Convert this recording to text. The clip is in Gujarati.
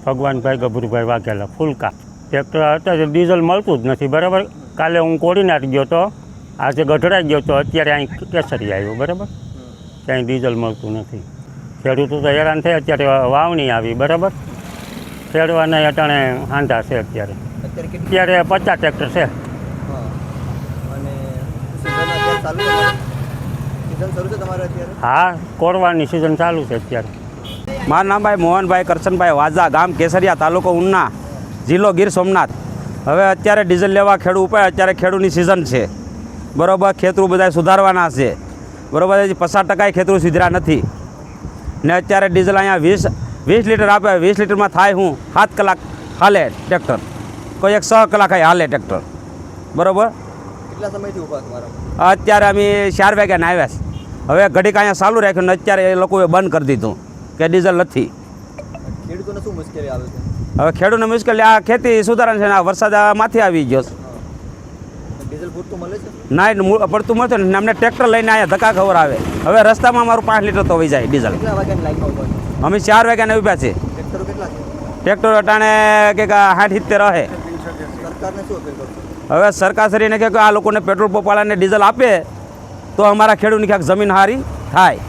ભગવાનભાઈ ગભરુભાઈ વાઘેલા ફૂલકા. ટ્રેક્ટર અત્યારે ડીઝલ મળતું જ નથી. બરાબર, કાલે હું કોડીનાર ગયો તો, આજે ગઢડા ગયો તો, અત્યારે અહીં કેસરી આવ્યો. બરાબર, ક્યાંય ડીઝલ મળતું નથી. ખેડૂતો તો હેરાન થાય. અત્યારે વાવણી આવી. બરાબર, ખેડવાના અટાણે હાંધા છે. અત્યારે 50 ટ્રેક્ટર છે. હા, કોરવાની સિઝન ચાલુ છે અત્યારે. મારું નામ ભાઈ મોહનભાઈ કરશનભાઈ વાજા, ગામ કેસરિયા, તાલુકો ઉના, જિલ્લો ગીર સોમનાથ. હવે અત્યારે ડીઝલ લેવા ખેડૂ ઉપર અત્યારે ખેડૂની સિઝન છે. બરાબર, ખેતરું બધા સુધારવાના છે. બરાબર, 50% ખેતરું સુધર્યા નથી ને અત્યારે ડીઝલ અહીંયા 20 લીટર આપે. 20 લીટરમાં થાય હું 7 કલાક હાલે ટ્રેક્ટર, કોઈ 6 કલાક હાલે ટ્રેક્ટર. બરાબર, કેટલા સમયથી ઊભા તમારા? અત્યારે અમે 4 વાગ્યાને આવ્યા છે. હવે ઘડીક અહીંયા ચાલુ રાખ્યું ને અત્યારે એ લોકોએ બંધ કરી દીધું કે ડીઝલ નથી. ખેડૂતોને શું મુશ્કેલી આવે છે? હવે ખેડૂતને મુશ્કેલી આ ખેતી સુધારણ છે ને આ વરસાદ માથે આવી ગયો છે. ડીઝલ પૂરતું મળે છે? ના, પડતું મળતું ને અમને ટ્રેક્ટર લઈને અહીંયા ધક્કા ખબર આવે. હવે રસ્તામાં અમારું 5 લીટર તો વહી જાય ડીઝલ. કેટલા વાગ્યાની લાઈનમાં ઊભા છો? અમે 4 વાગ્યાને ઊભા છે. ટ્રેક્ટરો કેટલા છે? ટ્રેક્ટર અટાણે કે 60-70 રહે. સરકારને શું અપીલ કરશો? હવે સરકારશ્રીને કે આ લોકોને પેટ્રોલ પંપ વાળાને ડીઝલ આપે તો અમારા ખેડૂતની ક્યાંક જમીન હારી થાય.